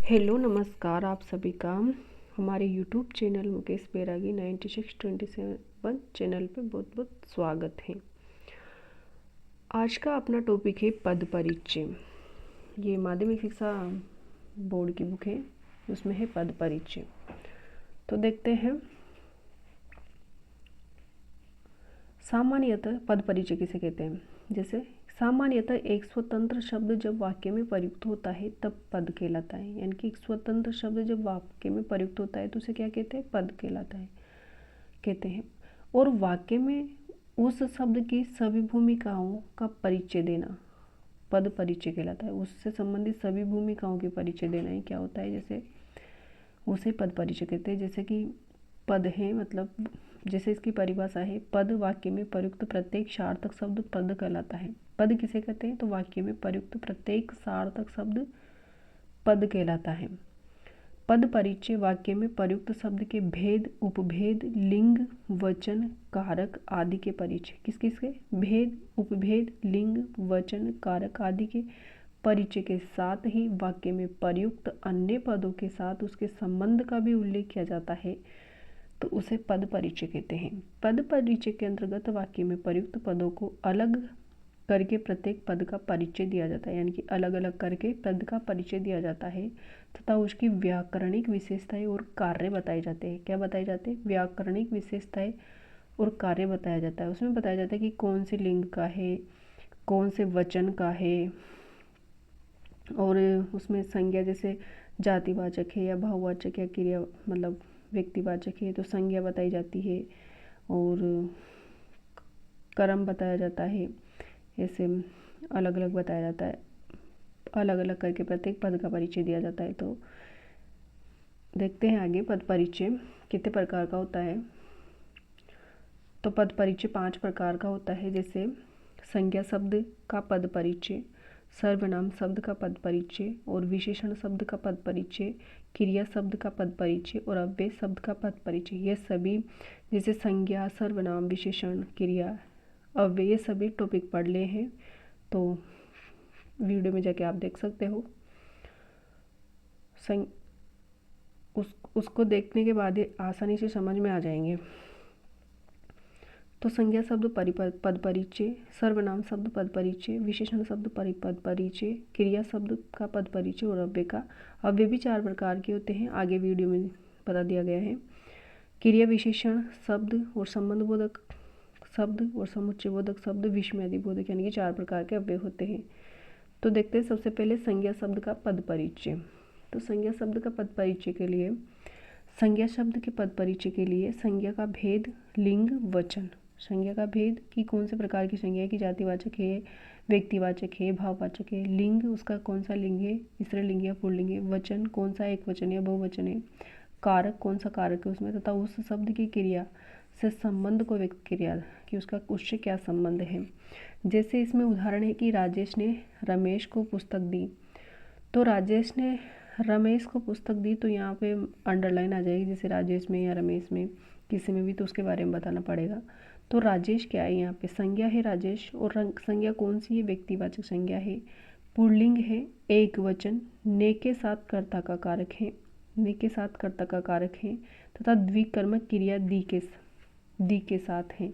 Hello नमस्कार आप सभी का हमारे यूट्यूब चैनल मुकेश बैरागी 9627 चैनल पे बहुत बहुत स्वागत है। आज का अपना टॉपिक है पद परिचय। ये माध्यमिक शिक्षा बोर्ड की बुक है, उसमें है पद परिचय। तो देखते हैं। सामान्यतः पद परिचय किसे कहते हैं? जैसे सामान्यतः एक स्वतंत्र शब्द जब वाक्य में प्रयुक्त होता है तब पद कहलाता है। यानी कि एक स्वतंत्र शब्द जब वाक्य में प्रयुक्त होता है तो उसे क्या कहते हैं? पद कहलाता है कहते हैं। और वाक्य में उस शब्द की सभी भूमिकाओं का परिचय देना पद परिचय कहलाता है। उससे संबंधित सभी भूमिकाओं के परिचय देना ही क्या होता है? जैसे उसे पद परिचय कहते हैं। जैसे कि पद है, मतलब जैसे इसकी परिभाषा है, पद वाक्य में प्रयुक्त प्रत्येक सार्थक शब्द पद कहलाता है। पद किसे कहते हैं? तो वाक्य में प्रयुक्त प्रत्येक सार्थक शब्द पद कहलाता है। पद परिचय वाक्य में प्रयुक्त शब्द के भेद, उपभेद, लिंग, वचन, कारक आदि के परिचय। किस किस के? भेद, उपभेद, लिंग, वचन, कारक आदि के परिचय के साथ ही वाक्य में प्रयुक्त अन्य पदों के साथ उसके संबंध का भी उल्लेख किया जाता है, तो उसे पद परिचय कहते हैं। पद परिचय के अंतर्गत वाक्य में प्रयुक्त पदों को अलग करके प्रत्येक पद का परिचय दिया जाता है। यानी कि अलग अलग करके पद का परिचय दिया जाता है तथा उसकी व्याकरणिक विशेषताएं और कार्य बताए जाते हैं। क्या बताए जाते हैं? व्याकरणिक विशेषताएं और कार्य बताया जाता है। उसमें बताया जाता है कि कौन से लिंग का है, कौन से वचन का है, और उसमें संज्ञा जैसे जातिवाचक है या भाववाचक या क्रिया मतलब व्यक्तिवाचक है तो संज्ञा बताई जाती है, और कर्म बताया जाता है। ऐसे अलग अलग बताया जाता है, अलग अलग करके प्रत्येक पद का परिचय दिया जाता है। तो देखते हैं आगे पद परिचय कितने प्रकार का होता है। तो पद परिचय 5 प्रकार का होता है। जैसे संज्ञा शब्द का पद परिचय, सर्वनाम शब्द का पद परिचय और विशेषण शब्द का पद परिचय, क्रिया शब्द का पद परिचय और अव्यय शब्द का पद परिचय। ये सभी जैसे संज्ञा, सर्वनाम, विशेषण, क्रिया, अव्यय, ये सभी टॉपिक पढ़ ले हैं, तो वीडियो में जाके आप देख सकते हो। उसको देखने के बाद ये आसानी से समझ में आ जाएंगे। तो संज्ञा शब्द पद परिचय, सर्वनाम शब्द पद परिचय, विशेषण शब्द पद परिचय, क्रिया शब्द का पद परिचय और अव्यय का। अव्यय भी 4 प्रकार के होते हैं, आगे वीडियो में बता दिया गया है। क्रिया विशेषण शब्द और संबंध बोधक शब्द और समुच्चय बोधक शब्द, विस्मयादि बोधक, यानी कि 4 प्रकार के अव्यय होते हैं। तो देखते हैं सबसे पहले संज्ञा शब्द का पद परिचय। तो संज्ञा शब्द का पद परिचय के लिए, संज्ञा शब्द के पद परिचय के लिए संज्ञा का भेद, लिंग, वचन। संज्ञा का भेद कि कौन से प्रकार की संज्ञा है, कि जातिवाचक है, व्यक्तिवाचक है, भाववाचक है। लिंग उसका कौन सा लिंग है, स्त्रीलिंग या पुल्लिंग है। वचन कौन सा एक वचन या बहुवचन है। कारक कौन सा कारक है उसमें, तथा उस शब्द की क्रिया से संबंध को व्यक्त किया कि उसका उससे क्या संबंध है। जैसे इसमें उदाहरण है कि राजेश ने रमेश को पुस्तक दी। तो राजेश ने रमेश को पुस्तक दी, तो यहाँ पे अंडरलाइन आ जाएगी। जैसे राजेश में या रमेश में किसी में भी, तो उसके बारे में बताना पड़ेगा। तो राजेश क्या है? यहाँ पे संज्ञा है राजेश, और संज्ञा कौन सी है? व्यक्तिवाचक संज्ञा है, पुल्लिंग है, एक वचन, ने के साथ कर्ता का कारक है, ने के साथ कर्ता का कारक है, तथा द्विकर्मक क्रिया दी के साथ है।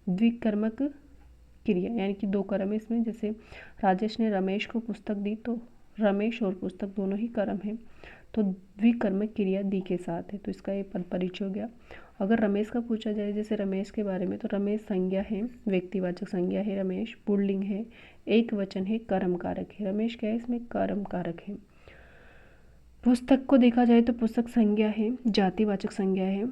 द्विकर्मक क्रिया यानी कि 2 कर्म है इसमें। जैसे राजेश ने रमेश को पुस्तक दी, तो रमेश और पुस्तक दोनों ही कर्म है, तो द्विकर्मक क्रिया दी के साथ है, तो इसका ये पद परिचय हो गया। अगर रमेश का पूछा जाए जैसे रमेश के बारे में, तो रमेश संज्ञा है, व्यक्तिवाचक संज्ञा है रमेश, पुल्लिंग है, एक वचन है, कर्म कारक है। रमेश क्या है? इसमें कर्म कारक है। पुस्तक को देखा जाए तो पुस्तक संज्ञा है, जातिवाचक संज्ञा है,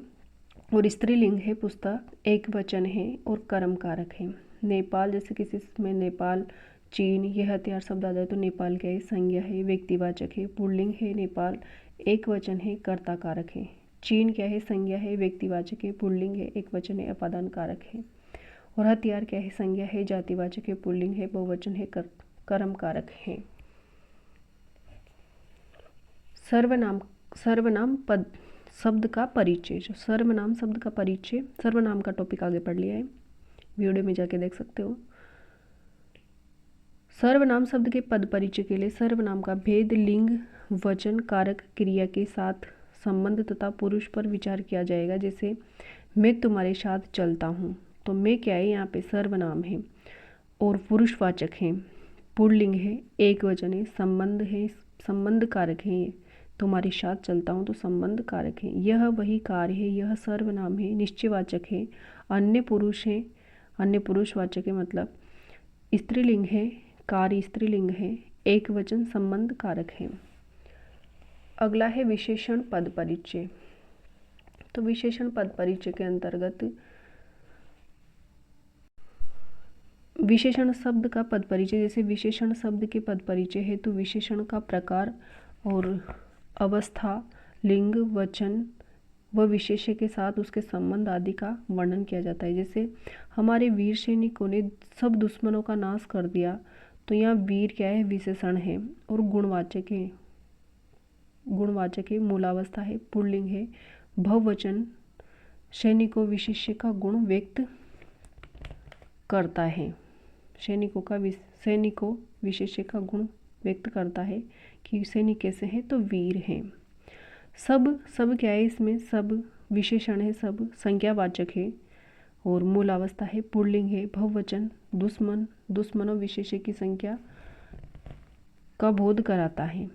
और स्त्रीलिंग है, पुस्तक एक वचन है और कर्म कारक है। नेपाल जैसे किसी में नेपाल, चीन, ये हथियार शब्द आ जाए तो नेपाल क्या है? संज्ञा है, व्यक्तिवाचक है, पुल्लिंग है, नेपाल एक वचन है, कर्ता कारक है। चीन क्या है? संज्ञा है, व्यक्तिवाचक है, पुल्लिंग है, एक वचन है, अपादान कारक है। और हथियार क्या है? संज्ञा है, जातिवाचक है, पुल्लिंग है, बहुवचन है, कर्म कारक है। सर्वनाम पद शब्द का परिचय। जो सर्वनाम शब्द का परिचय, सर्वनाम का टॉपिक आगे पढ़ लिया है, वीडियो में जाके देख सकते हो। सर्वनाम शब्द के पद परिचय के लिए सर्वनाम का भेद, लिंग, वचन कारक क्रिया के साथ संबंध तथा पुरुष पर विचार किया जाएगा। जैसे मैं तुम्हारे साथ चलता हूँ, तो मैं क्या है, यहाँ पे सर्वनाम है और पुरुषवाचक है, पुल्लिंग है, एक वचन है, संबंध है, संबंध कारक है। तुम्हारे साथ चलता हूँ तो संबंध कारक है। यह वही कार्य है, यह सर्वनाम है, निश्चयवाचक है, अन्य पुरुष है, अन्य पुरुषवाचक है, मतलब स्त्रीलिंग है, कार्य स्त्रीलिंग है, एक वचन संबंध कारक है। अगला है विशेषण पद परिचय। तो विशेषण पद परिचय के अंतर्गत विशेषण शब्द का पद परिचय, जैसे विशेषण शब्द के पद परिचय है तो विशेषण का प्रकार और अवस्था, लिंग, वचन व विशेष्य के साथ उसके संबंध आदि का वर्णन किया जाता है। जैसे हमारे वीर सैनिकों ने सब दुश्मनों का नाश कर दिया, तो यहाँ वीर क्या है, विशेषण है और गुणवाचक है, गुणवाचक है, मूलावस्था है, पुल्लिंग है, बहुवचन सैनिकों विशेष्य का गुण व्यक्त करता है। सैनिकों विशेष्य का गुण व्यक्त करता है कि सैनिक कैसे हैं, तो वीर हैं। सब क्या है, इसमें सब विशेषण है, सब संज्ञावाचक है और मूलावस्था है, पुल्लिंग है, बहुवचन दुश्मनों विशेष्य की संख्या का बोध कराता है।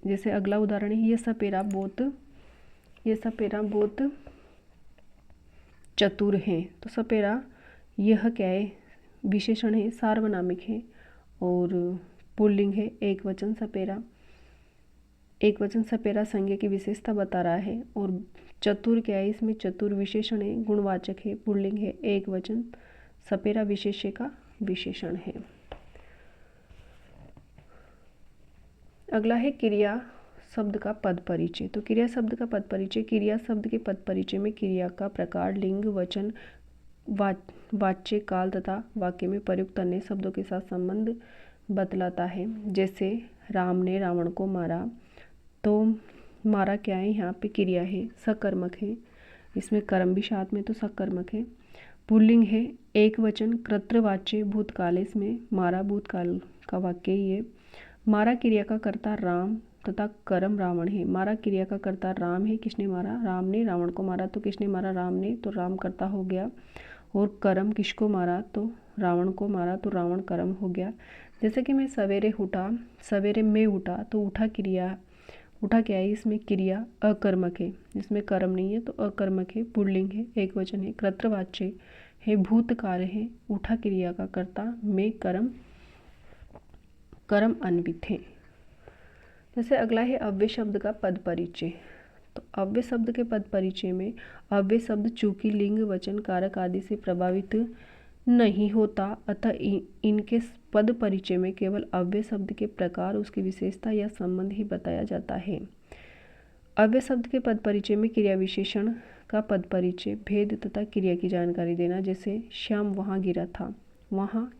जैसे अगला उदाहरण है, ये सपेरा बहुत चतुर है। तो सपेरा यह क्या है, विशेषण है, सार्वनामिक है और पुल्लिंग है, एक वचन सपेरा। एक वचन सपेरा संज्ञा की विशेषता बता रहा है और चतुर क्या है, इसमें चतुर विशेषण है, गुणवाचक है, पुल्लिंग है, एक वचन सपेरा विशेष्य का विशेषण है। अगला है क्रिया शब्द का पद परिचय। तो क्रिया शब्द का पद परिचय, क्रिया शब्द के पद परिचय में क्रिया का प्रकार, लिंग, वचन, वाच्य, काल तथा वाक्य में प्रयुक्त अन्य शब्दों के साथ संबंध बतलाता है। जैसे राम ने रावण को मारा, तो मारा क्या है, यहाँ पे क्रिया है, सकर्मक है, इसमें कर्म भी साथ में, तो सकर्मक है, पुल्लिंग है, एक वचन, कृतवाच्य, भूतकाल, इसमें मारा भूतकाल का वाक्य ही है। मारा क्रिया का कर्ता राम तथा कर्म रावण है। मारा क्रिया का कर्ता राम है, किसने मारा, राम ने रावण को मारा, तो किसने मारा, राम ने, तो राम कर्ता हो गया। और कर्म किसको मारा, तो रावण को मारा, तो रावण कर्म हो गया। जैसे कि मैं सवेरे मैं उठा, तो उठा क्या है, इसमें क्रिया अकर्मक है, इसमें कर्म नहीं है, तो अकर्मक है, पुल्लिंग है, एक वचन है, कृतवाच्य है, भूतकाल है, उठा क्रिया का कर्ता, में कर्म अन्वित है। जैसे अगला है अव्यय शब्द का पद परिचय। तो अव्यय शब्द के पद परिचय में अव्यय शब्द चूंकि लिंग, वचन, कारक आदि से प्रभावित नहीं होता, अतः इनके पद परिचय में केवल अव्यय शब्द के प्रकार, उसकी विशेषता या संबंध ही बताया जाता है। अव्यय शब्द के पद परिचय में क्रिया विशेषण का पद परिचय, भेद तथा क्रिया की जानकारी देना। जैसे श्याम वहाँ गिरा था, वहाँ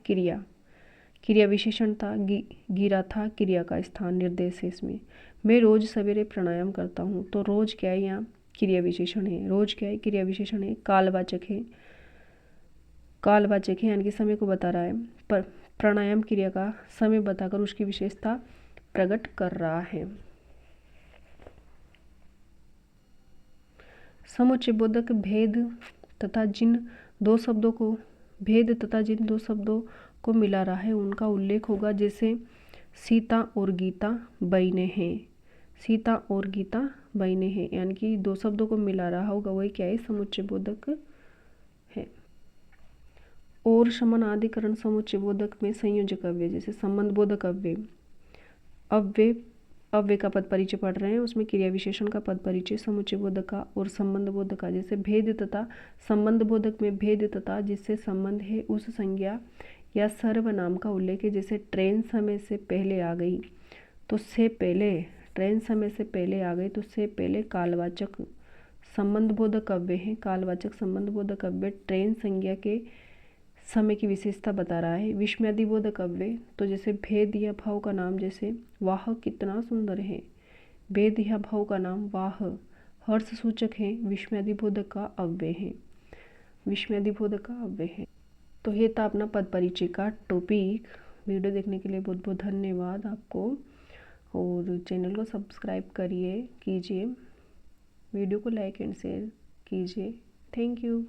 क्रिया विशेषण था, गिरा था क्रिया का स्थान, निर्देश है इसमें। मैं रोज सवेरे प्राणायाम करता हूँ, तो रोज क्या है, यहाँ क्रिया विशेषण है, रोज क्या है, क्रिया विशेषण है, कालवाचक है, यानी कि समय को बता रहा है, पर प्राणायाम क्रिया का समय बताकर उसकी विशेषता प्रकट कर रहा है। समुच्चयबोधक भेद तथा जिन दो शब्दों को मिला रहा है उनका उल्लेख होगा। जैसे सीता और गीता बहनें हैं, सीता और गीता बहनें हैं, यानी कि दो शब्दों को मिला रहा होगा, वही क्या है, समुच्चयबोधक है। और समानाधिकरण समुच्चयबोधक में संयोजक अव्यय, जैसे संबंधबोधक अव्यय का पद परिचय पढ़ रहे हैं, उसमें क्रिया विशेषण का पद परिचय, समुच्चयबोधक का और संबंधबोधक का। जैसे भेद तथा संबंधबोधक में भेद तथा जिससे संबंध है उस संज्ञा या सर्वनाम का उल्लेख है। जैसे ट्रेन समय से पहले आ गई, तो से पहले, ट्रेन समय से पहले आ गई, तो से पहले कालवाचक संबंधबोधक अव्यय है, कालवाचक संबंधबोधक अव्यय ट्रेन संज्ञा के समय की विशेषता बता रहा है। विस्मयादिबोधक अव्यय, तो जैसे भेद या भाव का नाम, जैसे वाह कितना सुंदर है, भेद या भाव का नाम वाह हर्ष सूचक है, विस्मयादिबोधक का अव्यय है, विस्मयादिबोधक का अव्यय है। तो ये था अपना पद परिचय का टॉपिक। वीडियो देखने के लिए बहुत बहुत धन्यवाद आपको। और चैनल को सब्सक्राइब कीजिए, वीडियो को लाइक एंड शेयर कीजिए। Thank you.